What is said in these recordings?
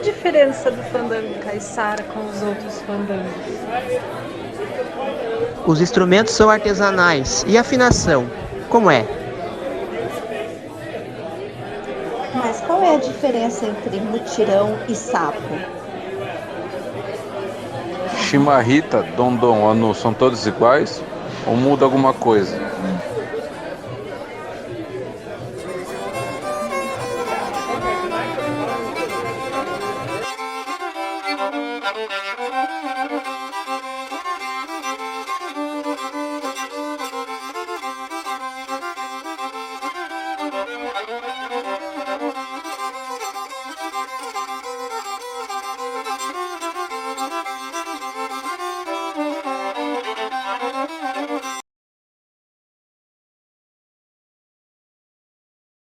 diferença do fandango caiçara com os outros fandangos? Os instrumentos são artesanais. E a afinação? Como é? Mas qual é a diferença entre mutirão e sapo? Chimarrita, dondom, anu são todos iguais? Ou muda alguma coisa?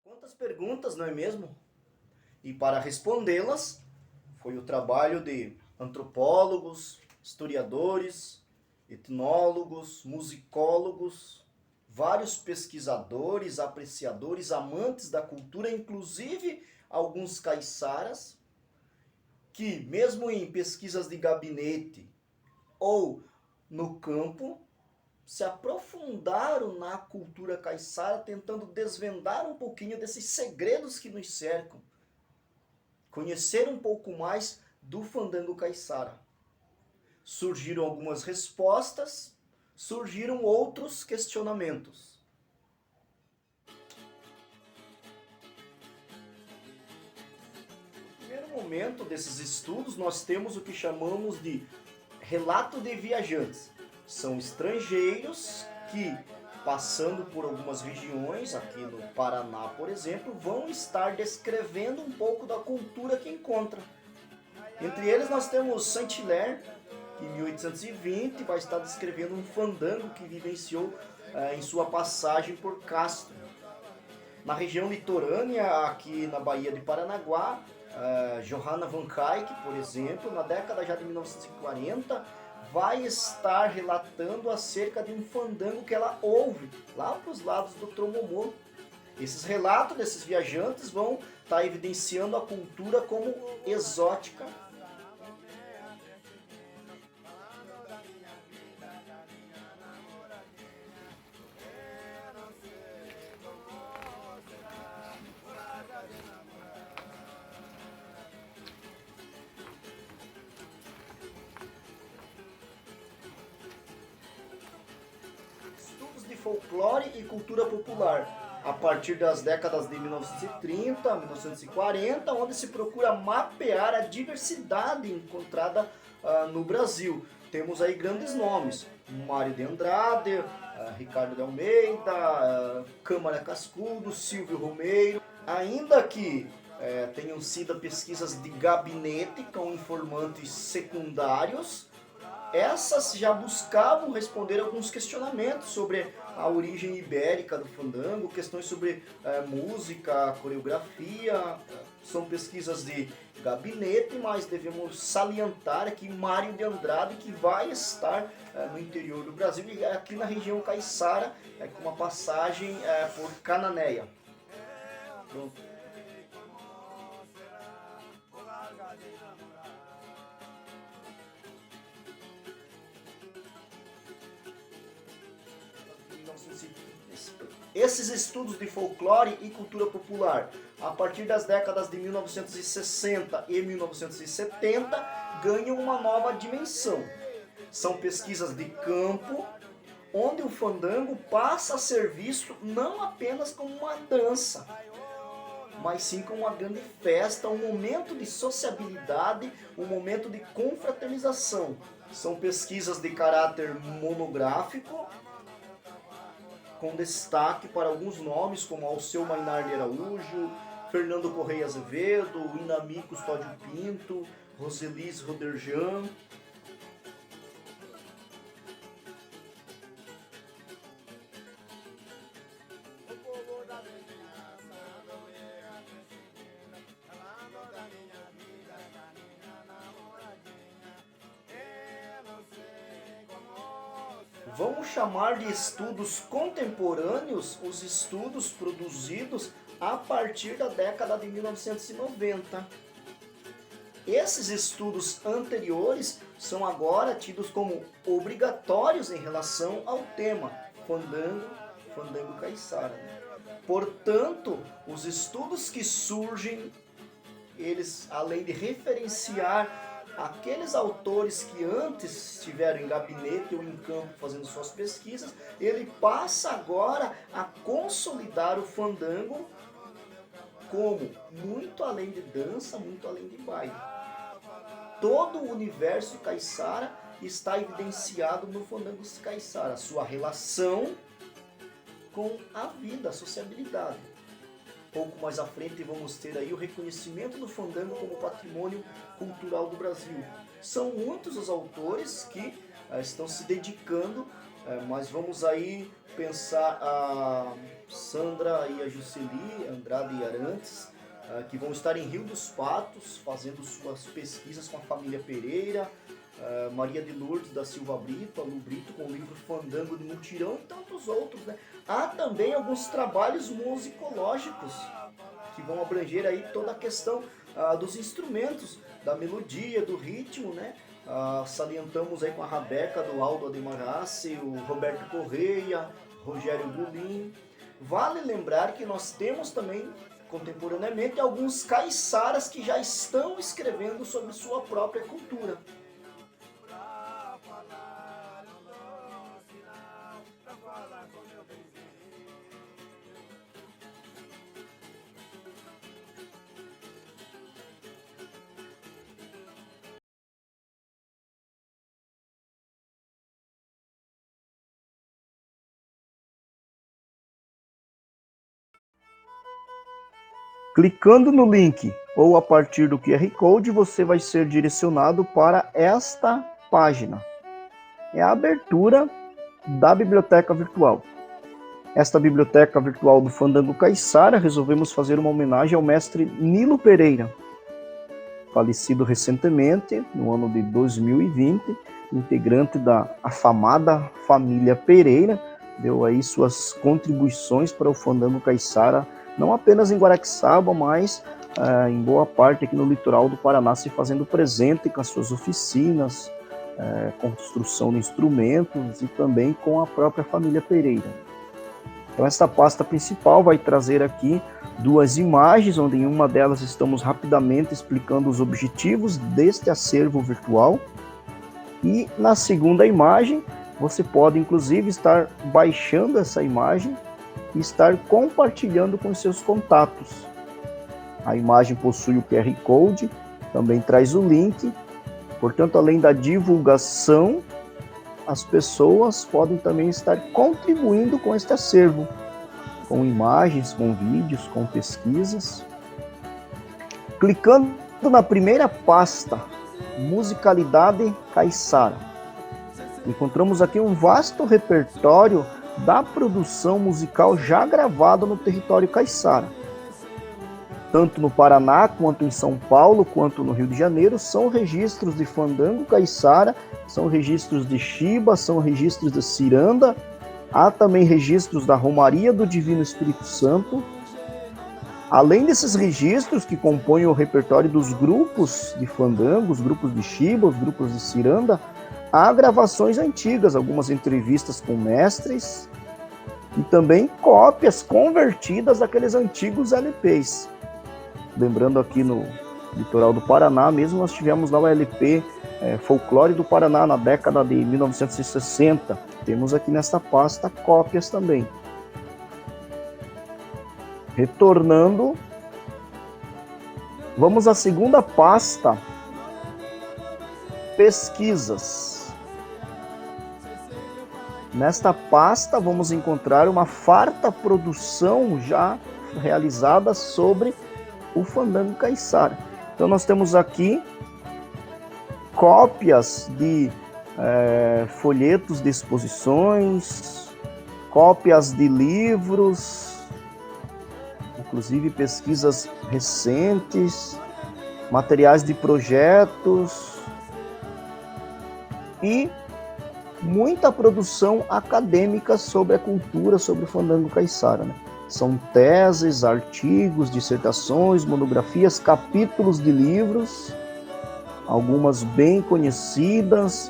Quantas perguntas, não é mesmo? E para respondê-las, foi o trabalho de antropólogos, historiadores, etnólogos, musicólogos, vários pesquisadores, apreciadores, amantes da cultura, inclusive alguns caiçaras, que mesmo em pesquisas de gabinete ou no campo, se aprofundaram na cultura caiçara, tentando desvendar um pouquinho desses segredos que nos cercam. Conhecer um pouco mais do fandango caiçara. Surgiram algumas respostas, surgiram outros questionamentos. No primeiro momento desses estudos, nós temos o que chamamos de relato de viajantes. São estrangeiros que, passando por algumas regiões, aqui no Paraná, por exemplo, vão estar descrevendo um pouco da cultura que encontram. Entre eles nós temos Saint-Hilaire, que em 1820 vai estar descrevendo um fandango que vivenciou em sua passagem por Castro. Na região litorânea, aqui na Baía de Paranaguá, Johanna van Cuyk, por exemplo, na década já de 1940, vai estar relatando acerca de um fandango que ela ouve lá para os lados do Tromomô. Esses relatos desses viajantes vão estar evidenciando a cultura como exótica. Folclore e cultura popular, a partir das décadas de 1930, 1940, onde se procura mapear a diversidade encontrada no Brasil. Temos aí grandes nomes, Mário de Andrade, Ricardo de Almeida, Câmara Cascudo, Silvio Romeiro, ainda que tenham sido pesquisas de gabinete com informantes secundários. Essas já buscavam responder alguns questionamentos sobre a origem ibérica do fandango, questões sobre música, coreografia. São pesquisas de gabinete, mas devemos salientar aqui Mário de Andrade, que vai estar no interior do Brasil e aqui na região caiçara, com uma passagem por Cananéia. Pronto. Esses estudos de folclore e cultura popular, a partir das décadas de 1960 e 1970, ganham uma nova dimensão. São pesquisas de campo, onde o fandango passa a ser visto não apenas como uma dança, mas sim como uma grande festa, um momento de sociabilidade, um momento de confraternização. São pesquisas de caráter monográfico, com destaque para alguns nomes como Alceu Mainar de Araújo, Fernando Correia Azevedo, Inami Custódio Pinto, Roselis Roderjan. Vamos chamar de estudos contemporâneos os estudos produzidos a partir da década de 1990. Esses estudos anteriores são agora tidos como obrigatórios em relação ao tema fandango caiçara, né? Portanto, os estudos que surgem, eles, além de referenciar aqueles autores que antes estiveram em gabinete ou em campo fazendo suas pesquisas, ele passa agora a consolidar o fandango como muito além de dança, muito além de baile. Todo o universo caiçara está evidenciado no fandango caiçara, sua relação com a vida, a sociabilidade. Pouco mais à frente vamos ter aí o reconhecimento do fandango como patrimônio cultural do Brasil. São muitos os autores que estão se dedicando, mas vamos aí pensar a Sandra e a Jusceli Andrade e Arantes, que vão estar em Rio dos Patos fazendo suas pesquisas com a família Pereira, Maria de Lourdes da Silva Brito, a Lu Brito com o livro Fandango de Mutirão e tantos outros, né? Há também alguns trabalhos musicológicos que vão abranger aí toda a questão dos instrumentos, da melodia, do ritmo, né? Salientamos aí com a Rabeca do Aldo Ademarassi, o Roberto Correia, Rogério Bulin. Vale lembrar que nós temos também contemporaneamente alguns caiçaras que já estão escrevendo sobre sua própria cultura. Clicando no link ou a partir do QR Code, você vai ser direcionado para esta página. É a abertura da biblioteca virtual. Esta biblioteca virtual do Fandango Caiçara, resolvemos fazer uma homenagem ao mestre Nilo Pereira, falecido recentemente, no ano de 2020, integrante da afamada família Pereira, deu aí suas contribuições para o Fandango Caiçara, não apenas em Guaraqueçaba, mas em boa parte aqui no litoral do Paraná, se fazendo presente com as suas oficinas, construção de instrumentos e também com a própria família Pereira. Então esta pasta principal vai trazer aqui duas imagens, onde em uma delas estamos rapidamente explicando os objetivos deste acervo virtual, e na segunda imagem você pode inclusive estar baixando essa imagem e estar compartilhando com seus contatos. A imagem possui o QR Code, também traz o link, portanto, além da divulgação, as pessoas podem também estar contribuindo com este acervo, com imagens, com vídeos, com pesquisas. Clicando na primeira pasta, Musicalidade Caiçara, encontramos aqui um vasto repertório da produção musical já gravada no território caiçara. Tanto no Paraná, quanto em São Paulo, quanto no Rio de Janeiro, são registros de fandango caiçara, são registros de xiba, são registros de ciranda, há também registros da Romaria do Divino Espírito Santo. Além desses registros que compõem o repertório dos grupos de fandango, os grupos de xiba, os grupos de ciranda, há gravações antigas, algumas entrevistas com mestres e também cópias convertidas daqueles antigos LPs. Lembrando aqui no litoral do Paraná mesmo, nós tivemos lá o LP Folclore do Paraná na década de 1960. Temos aqui nesta pasta cópias também. Retornando, vamos à segunda pasta, Pesquisas. Nesta pasta vamos encontrar uma farta produção já realizada sobre o fandango caiçara. Então nós temos aqui cópias de folhetos de exposições, cópias de livros, inclusive pesquisas recentes, materiais de projetos e muita produção acadêmica sobre a cultura, sobre o fandango caiçara, né? São teses, artigos, dissertações, monografias, capítulos de livros algumas bem conhecidas,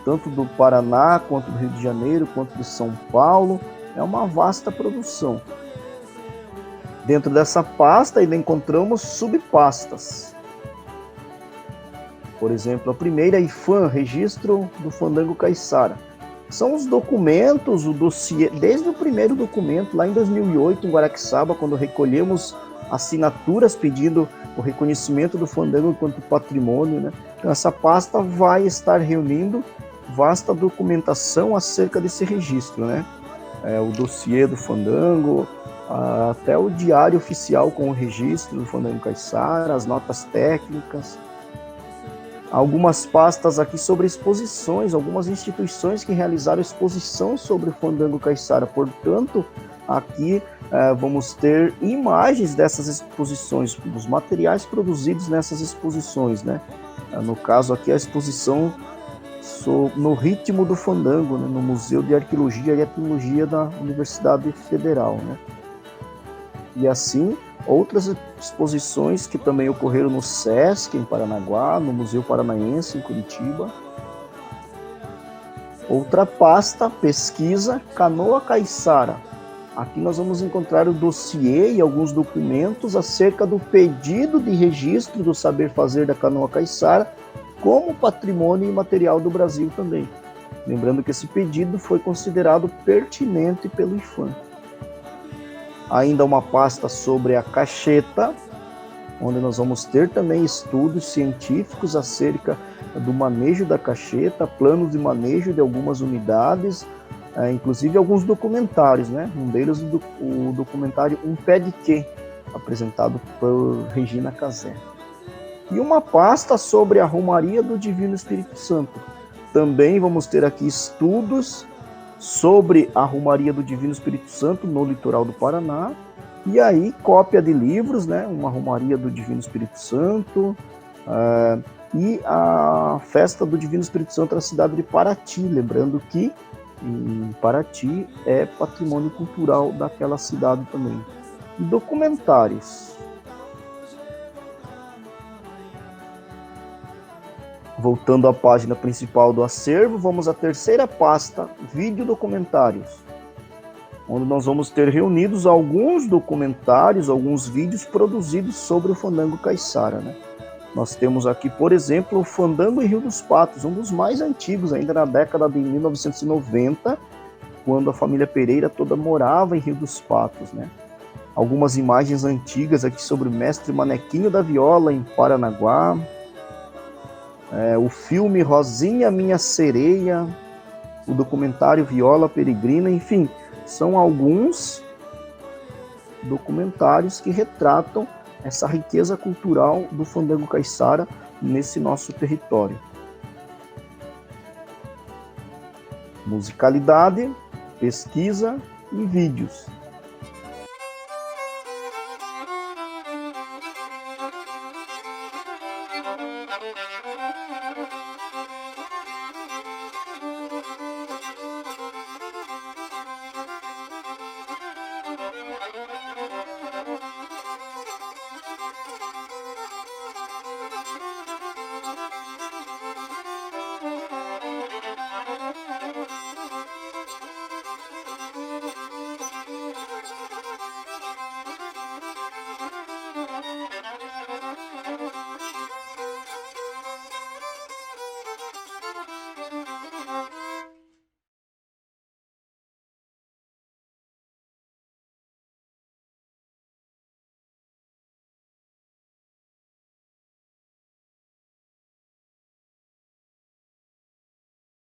tanto do Paraná, quanto do Rio de Janeiro, quanto de São Paulo. É uma vasta produção. Dentro dessa pasta ainda encontramos subpastas. Por exemplo, a primeira é IFAM, Registro do Fandango Caiçara. São os documentos, o dossiê, desde o primeiro documento, lá em 2008, em Guaraqueçaba, quando recolhemos assinaturas pedindo o reconhecimento do fandango enquanto patrimônio, né? Então, essa pasta vai estar reunindo vasta documentação acerca desse registro, né? O dossiê do fandango, até o diário oficial com o registro do Fandango Caiçara, as notas técnicas. Algumas pastas aqui sobre exposições, algumas instituições que realizaram exposição sobre o Fandango Caiçara. Portanto, aqui vamos ter imagens dessas exposições, dos materiais produzidos nessas exposições, né? No caso aqui, a exposição no ritmo do fandango, né? No Museu de Arqueologia e Etnologia da Universidade Federal, né? E assim, outras exposições que também ocorreram no SESC, em Paranaguá, no Museu Paranaense, em Curitiba. Outra pasta, pesquisa, Canoa Caiçara. Aqui nós vamos encontrar o dossiê e alguns documentos acerca do pedido de registro do saber fazer da canoa caiçara como patrimônio imaterial do Brasil também. Lembrando que esse pedido foi considerado pertinente pelo IFAM. Ainda uma pasta sobre a cacheta, onde nós vamos ter também estudos científicos acerca do manejo da cacheta, planos de manejo de algumas unidades, inclusive alguns documentários, né? Um deles o documentário Um Pé de Quê, apresentado por Regina Casé. E uma pasta sobre a Romaria do Divino Espírito Santo. Também vamos ter aqui estudos sobre a Romaria do Divino Espírito Santo no litoral do Paraná. E aí, cópia de livros, né? Uma Romaria do Divino Espírito Santo e a Festa do Divino Espírito Santo na cidade de Paraty. Lembrando que em Paraty é patrimônio cultural daquela cidade também. E documentários. Voltando à página principal do acervo, vamos à terceira pasta, vídeo documentários, onde nós vamos ter reunidos alguns documentários, alguns vídeos produzidos sobre o Fandango Caiçara, né? Nós temos aqui, por exemplo, o Fandango em Rio dos Patos, um dos mais antigos, ainda na década de 1990, quando a família Pereira toda morava em Rio dos Patos, né? Algumas imagens antigas aqui sobre o mestre Manequinho da Viola em Paranaguá, o filme Rosinha Minha Sereia, o documentário Viola Peregrina, enfim, são alguns documentários que retratam essa riqueza cultural do Fandango Caiçara nesse nosso território. Musicalidade, pesquisa e vídeos.